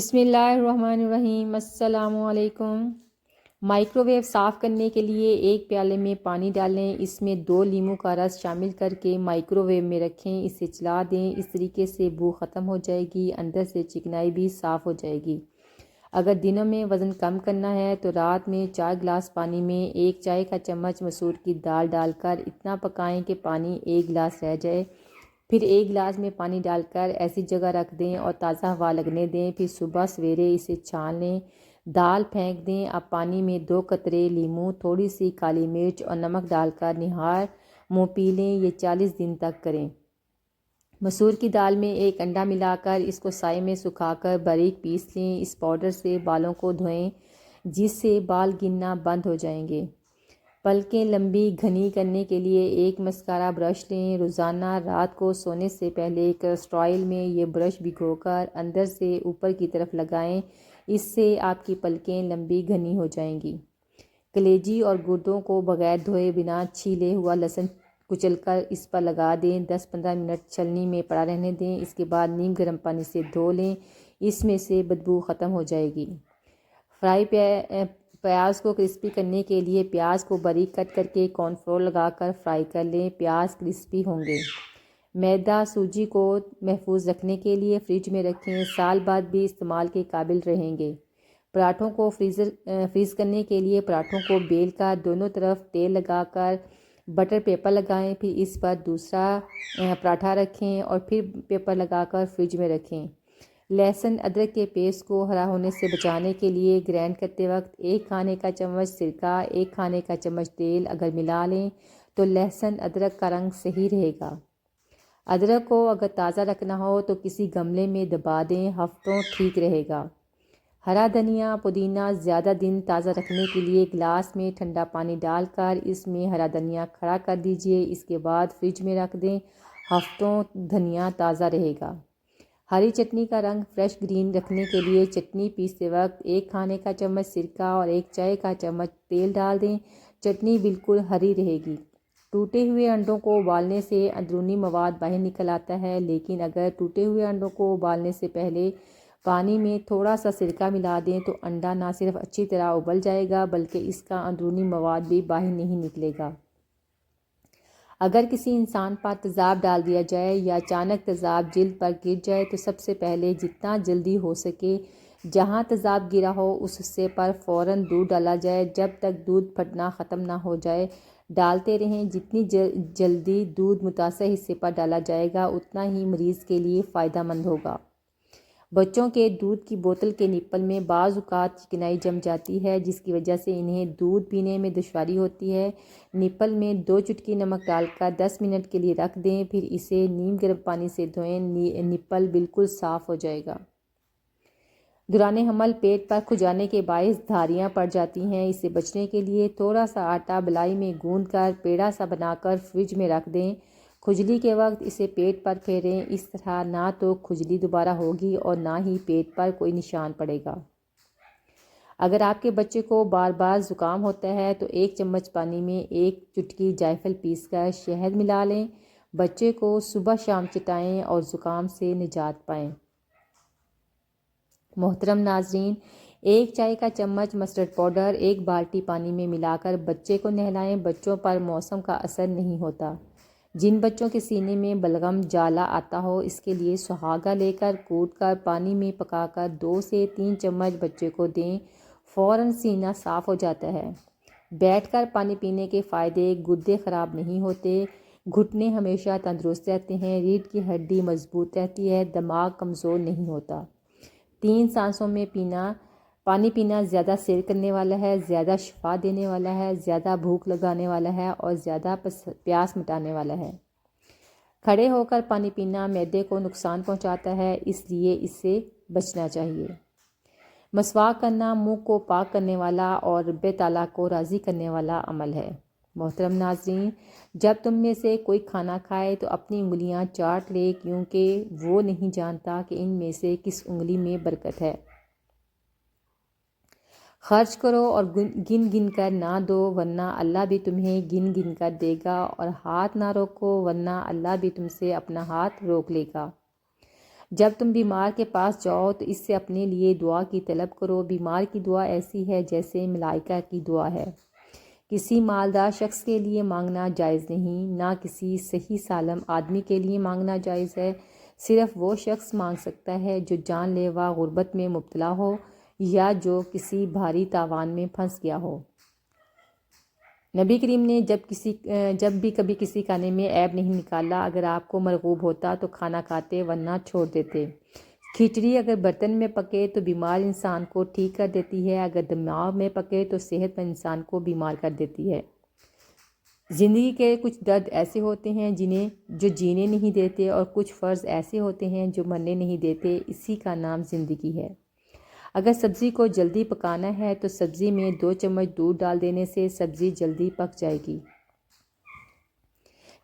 بسم اللہ الرحمن الرحیم۔ السلام علیکم۔ مائکرو ویو صاف کرنے کے لیے ایک پیالے میں پانی ڈالیں، اس میں 2 لیموں کا رس شامل کر کے مائکرو ویو میں رکھیں، اسے چلا دیں۔ اس طریقے سے بو ختم ہو جائے گی، اندر سے چکنائی بھی صاف ہو جائے گی۔ اگر دنوں میں وزن کم کرنا ہے تو رات میں 4 گلاس پانی میں 1 چائے کا چمچ مسور کی دال ڈال کر اتنا پکائیں کہ پانی 1 گلاس رہ جائے، پھر 1 گلاس میں پانی ڈال کر ایسی جگہ رکھ دیں اور تازہ ہوا لگنے دیں، پھر صبح سویرے اسے چھان لیں، دال پھینک دیں۔ اب پانی میں 2 قطرے لیموں، تھوڑی سی کالی مرچ اور نمک ڈال کر نہار منہ پی لیں۔ یہ 40 دن تک کریں۔ مسور کی دال میں 1 انڈا ملا کر اس کو سائے میں سکھا کر باریک پیس لیں۔ اس پاؤڈر سے بالوں کو دھوئیں جس سے بال گرنا بند ہو جائیں گے۔ پلکیں لمبی گھنی کرنے کے لیے ایک مسکارا برش لیں۔ روزانہ رات کو سونے سے پہلے کیسٹر آئل میں یہ برش بھگو کر اندر سے اوپر کی طرف لگائیں، اس سے آپ کی پلکیں لمبی گھنی ہو جائیں گی۔ کلیجی اور گردوں کو بغیر دھوئے بنا چھیلے ہوا لہسن کچل کر اس پر لگا دیں، 10-15 منٹ چھلنی میں پڑا رہنے دیں، اس کے بعد نیم گرم پانی سے دھو لیں، اس میں سے بدبو ختم ہو جائے گی۔ پیاز کو کرسپی کرنے کے لیے پیاز کو باریک کٹ کر کے کارن فلور لگا کر فرائی کر لیں، پیاز کرسپی ہوں گے۔ میدا سوجی کو محفوظ رکھنے کے لیے فریج میں رکھیں، سال بعد بھی استعمال کے قابل رہیں گے۔ پراٹھوں کو فریز کرنے کے لیے پراٹھوں کو بیل کر دونوں طرف تیل لگا کر بٹر پیپر لگائیں، پھر اس پر دوسرا پراٹھا رکھیں اور پھر پیپر لگا کر فریج میں رکھیں۔ لہسن ادرک کے پیسٹ کو ہرا ہونے سے بچانے کے لیے گرائنڈ کرتے وقت 1 کھانے کا چمچ سرکہ، 1 کھانے کا چمچ تیل اگر ملا لیں تو لہسن ادرک کا رنگ صحیح رہے گا۔ ادرک کو اگر تازہ رکھنا ہو تو کسی گملے میں دبا دیں، ہفتوں ٹھیک رہے گا۔ ہرا دھنیا پودینہ زیادہ دن تازہ رکھنے کے لیے گلاس میں ٹھنڈا پانی ڈال کر اس میں ہرا دھنیا کھڑا کر دیجیے، اس کے بعد فریج میں رکھ دیں، ہفتوں دھنیا تازہ رہے گا۔ ہری چٹنی کا رنگ فریش گرین رکھنے کے لیے چٹنی پیستے وقت 1 کھانے کا چمچ سرکہ اور 1 چائے کا چمچ تیل ڈال دیں، چٹنی بالکل ہری رہے گی۔ ٹوٹے ہوئے انڈوں کو ابالنے سے اندرونی مواد باہر نکل آتا ہے، لیکن اگر ٹوٹے ہوئے انڈوں کو ابالنے سے پہلے پانی میں تھوڑا سا سرکہ ملا دیں تو انڈا نہ صرف اچھی طرح ابل جائے گا بلکہ اس کا اندرونی مواد بھی باہر نہیں نکلے گا۔ اگر کسی انسان پر تیزاب ڈال دیا جائے یا اچانک تیزاب جلد پر گر جائے تو سب سے پہلے جتنا جلدی ہو سکے جہاں تیزاب گرا ہو اس حصے پر فوراً دودھ ڈالا جائے، جب تک دودھ پھٹنا ختم نہ ہو جائے ڈالتے رہیں۔ جتنی جلدی دودھ متاثرہ حصے پر ڈالا جائے گا اتنا ہی مریض کے لیے فائدہ مند ہوگا۔ بچوں کے دودھ کی بوتل کے نپل میں بعض اوقات چکنائی جم جاتی ہے جس کی وجہ سے انہیں دودھ پینے میں دشواری ہوتی ہے۔ نپل میں 2 چٹکی نمک ڈال کر 10 منٹ کے لیے رکھ دیں، پھر اسے نیم گرم پانی سے دھوئیں، نپل بالکل صاف ہو جائے گا۔ دوران حمل پیٹ پر کھجانے کے باعث دھاریاں پڑ جاتی ہیں، اس سے بچنے کے لیے تھوڑا سا آٹا بلائی میں گوندھ کر پیڑا سا بنا کر فریج میں رکھ دیں، کھجلی کے وقت اسے پیٹ پر پھیریں، اس طرح نہ تو کھجلی دوبارہ ہوگی اور نہ ہی پیٹ پر کوئی نشان پڑے گا۔ اگر آپ کے بچے کو بار بار زکام ہوتا ہے تو 1 چمچ پانی میں 1 چٹکی جائفل پیس کر شہد ملا لیں، بچے کو صبح شام چٹائیں اور زکام سے نجات پائیں۔ محترم ناظرین، 1 چائے کا چمچ مسٹرڈ پاؤڈر 1 بالٹی پانی میں ملا کر بچے کو نہلائیں، بچوں پر موسم کا اثر نہیں ہوتا۔ جن بچوں کے سینے میں بلغم جالا آتا ہو اس کے لیے سہاگا لے کر کوٹ کر پانی میں پکا کر 2 سے 3 چمچ بچے کو دیں، فوراً سینہ صاف ہو جاتا ہے۔ بیٹھ کر پانی پینے کے فائدے: گردے خراب نہیں ہوتے، گھٹنے ہمیشہ تندرست رہتے ہیں، ریڑھ کی ہڈی مضبوط رہتی ہے، دماغ کمزور نہیں ہوتا۔ 3 سانسوں میں پانی پینا زیادہ سیر کرنے والا ہے، زیادہ شفا دینے والا ہے، زیادہ بھوک لگانے والا ہے اور زیادہ پیاس مٹانے والا ہے۔ کھڑے ہو کر پانی پینا معدے کو نقصان پہنچاتا ہے، اس لیے اس سے بچنا چاہیے۔ مسواک کرنا منہ کو پاک کرنے والا اور رب تعالیٰ کو راضی کرنے والا عمل ہے۔ محترم ناظرین، جب تم میں سے کوئی کھانا کھائے تو اپنی انگلیاں چاٹ لے کیونکہ وہ نہیں جانتا کہ ان میں سے کس انگلی میں برکت ہے۔ خرچ کرو اور گن گن کر نہ دو ورنہ اللہ بھی تمہیں گن گن کر دے گا، اور ہاتھ نہ روکو ورنہ اللہ بھی تم سے اپنا ہاتھ روک لے گا۔ جب تم بیمار کے پاس جاؤ تو اس سے اپنے لیے دعا کی طلب کرو۔ بیمار کی دعا ایسی ہے جیسے ملائکہ کی دعا ہے۔ کسی مالدار شخص کے لیے مانگنا جائز نہیں، نہ کسی صحیح سالم آدمی کے لیے مانگنا جائز ہے۔ صرف وہ شخص مانگ سکتا ہے جو جان لیوا غربت میں مبتلا ہو یا جو کسی بھاری تاوان میں پھنس گیا ہو۔ نبی کریم نے جب بھی کبھی کسی کھانے میں عیب نہیں نکالا۔ اگر آپ کو مرغوب ہوتا تو کھانا کھاتے ورنہ چھوڑ دیتے۔ کھچڑی اگر برتن میں پکے تو بیمار انسان کو ٹھیک کر دیتی ہے، اگر دماغ میں پکے تو صحت مند انسان کو بیمار کر دیتی ہے۔ زندگی کے کچھ درد ایسے ہوتے ہیں جو جینے نہیں دیتے، اور کچھ فرض ایسے ہوتے ہیں جو مرنے نہیں دیتے۔ اسی کا نام زندگی ہے۔ اگر سبزی کو جلدی پکانا ہے تو سبزی میں 2 چمچ دودھ ڈال دینے سے سبزی جلدی پک جائے گی۔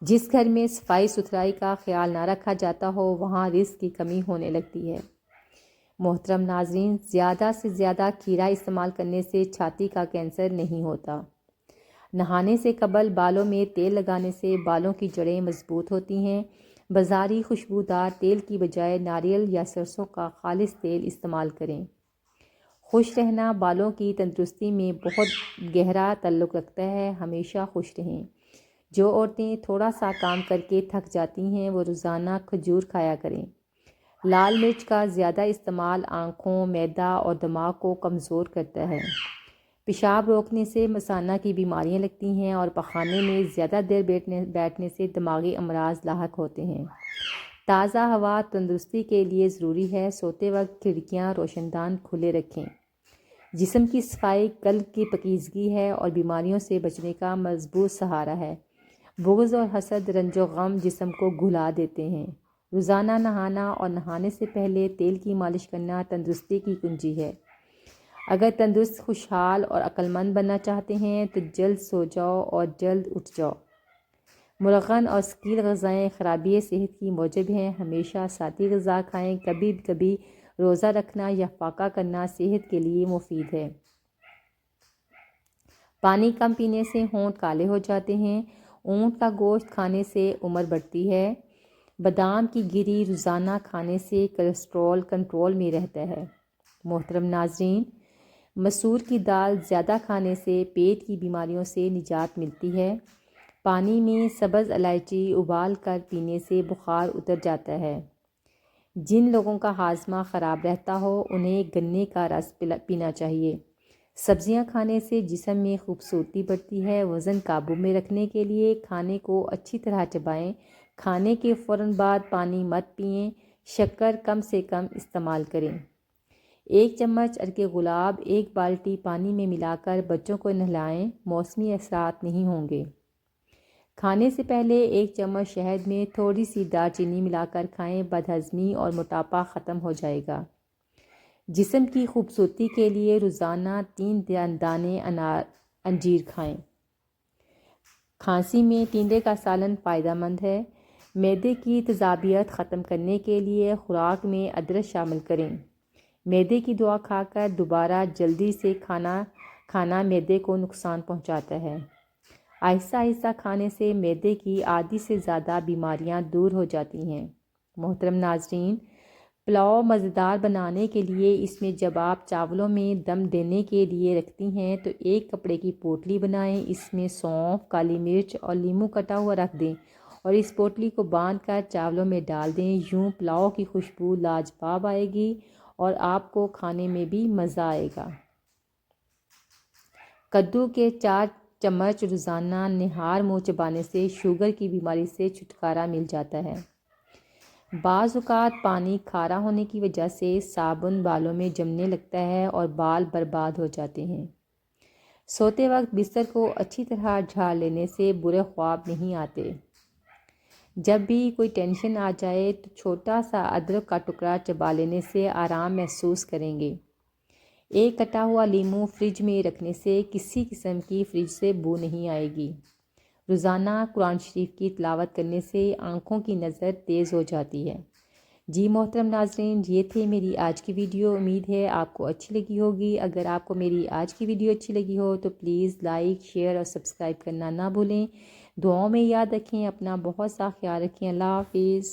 جس گھر میں صفائی ستھرائی کا خیال نہ رکھا جاتا ہو وہاں رزق کی کمی ہونے لگتی ہے۔ محترم ناظرین، زیادہ سے زیادہ کھیرا استعمال کرنے سے چھاتی کا کینسر نہیں ہوتا۔ نہانے سے قبل بالوں میں تیل لگانے سے بالوں کی جڑیں مضبوط ہوتی ہیں۔ بازاری خوشبودار تیل کی بجائے ناریل یا سرسوں کا خالص تیل استعمال کریں۔ خوش رہنا بالوں کی تندرستی میں بہت گہرا تعلق رکھتا ہے۔ ہمیشہ خوش رہیں۔ جو عورتیں تھوڑا سا کام کر کے تھک جاتی ہیں وہ روزانہ کھجور کھایا کریں۔ لال مرچ کا زیادہ استعمال آنکھوں، معدہ اور دماغ کو کمزور کرتا ہے۔ پیشاب روکنے سے مثانہ کی بیماریاں لگتی ہیں، اور پخانے میں زیادہ دیر بیٹھنے سے دماغی امراض لاحق ہوتے ہیں۔ تازہ ہوا تندرستی کے لیے ضروری ہے۔ سوتے وقت کھڑکیاں روشن دان کھلے رکھیں۔ جسم کی صفائی قلب کی پاکیزگی ہے اور بیماریوں سے بچنے کا مضبوط سہارا ہے۔ بغض اور حسد، رنج و غم جسم کو گھلا دیتے ہیں۔ روزانہ نہانا اور نہانے سے پہلے تیل کی مالش کرنا تندرستی کی کنجی ہے۔ اگر تندرست، خوشحال اور عقل مند بننا چاہتے ہیں تو جلد سو جاؤ اور جلد اٹھ جاؤ۔ ملغن اور ثقیل غذائیں خرابی صحت کی موجب ہیں۔ ہمیشہ سادی غذا کھائیں۔ کبھی کبھی روزہ رکھنا یا فاقہ کرنا صحت کے لیے مفید ہے۔ پانی کم پینے سے ہونٹ کالے ہو جاتے ہیں۔ اونٹ کا گوشت کھانے سے عمر بڑھتی ہے۔ بادام کی گری روزانہ کھانے سے کولیسٹرول کنٹرول میں رہتا ہے۔ محترم ناظرین، مسور کی دال زیادہ کھانے سے پیٹ کی بیماریوں سے نجات ملتی ہے۔ پانی میں سبز الائچی ابال کر پینے سے بخار اتر جاتا ہے۔ جن لوگوں کا ہاضمہ خراب رہتا ہو انہیں گنے کا رس پینا چاہیے۔ سبزیاں کھانے سے جسم میں خوبصورتی بڑھتی ہے۔ وزن قابو میں رکھنے کے لیے کھانے کو اچھی طرح چبائیں۔ کھانے کے فوراً بعد پانی مت پئیں۔ شکر کم سے کم استعمال کریں۔ 1 چمچ عرق گلاب 1 بالٹی پانی میں ملا کر بچوں کو نہلائیں۔ موسمی اثرات نہیں ہوں گے۔ کھانے سے پہلے 1 چمچ شہد میں تھوڑی سی دار چینی ملا کر کھائیں۔ بدہضمی اور موٹاپا ختم ہو جائے گا۔ جسم کی خوبصورتی کے لیے روزانہ 3 دانے انجیر کھائیں۔ کھانسی میں ٹینڈے کا سالن فائدہ مند ہے۔ معدے کی تیزابیت ختم کرنے کے لیے خوراک میں ادرک شامل کریں۔ معدے کی دوا کھا کر دوبارہ جلدی سے کھانا معدے کو نقصان پہنچاتا ہے۔ آہستہ آہستہ کھانے سے معدے کی آدھی سے زیادہ بیماریاں دور ہو جاتی ہیں۔ محترم ناظرین، پلاؤ مزیدار بنانے کے لیے اس میں جب آپ چاولوں میں دم دینے کے لیے رکھتی ہیں تو 1 کپڑے کی پوٹلی بنائیں۔ اس میں سونف، کالی مرچ اور لیموں کٹا ہوا رکھ دیں اور اس پوٹلی کو باندھ کر چاولوں میں ڈال دیں۔ یوں پلاؤ کی خوشبو لاجواب آئے گی اور آپ کو کھانے میں بھی مزہ آئے گا۔ کدو کے 4 چمچ روزانہ نہار منہ چبانے سے شوگر کی بیماری سے چھٹکارا مل جاتا ہے۔ بعض اوقات پانی کھارا ہونے کی وجہ سے صابن بالوں میں جمنے لگتا ہے اور بال برباد ہو جاتے ہیں۔ سوتے وقت بستر کو اچھی طرح جھاڑ لینے سے برے خواب نہیں آتے۔ جب بھی کوئی ٹینشن آ جائے تو چھوٹا سا ادرک کا ٹکڑا چبا لینے سے آرام محسوس کریں گے۔ 1 کٹا ہوا لیموں فریج میں رکھنے سے کسی قسم کی فریج سے بو نہیں آئے گی۔ روزانہ قرآن شریف کی تلاوت کرنے سے آنکھوں کی نظر تیز ہو جاتی ہے۔ جی محترم ناظرین، یہ تھے میری آج کی ویڈیو۔ امید ہے آپ کو اچھی لگی ہوگی۔ اگر آپ کو میری آج کی ویڈیو اچھی لگی ہو تو پلیز لائک، شیئر اور سبسکرائب کرنا نہ بھولیں۔ دعاؤں میں یاد رکھیں۔ اپنا بہت سا خیال رکھیں۔ اللہ حافظ۔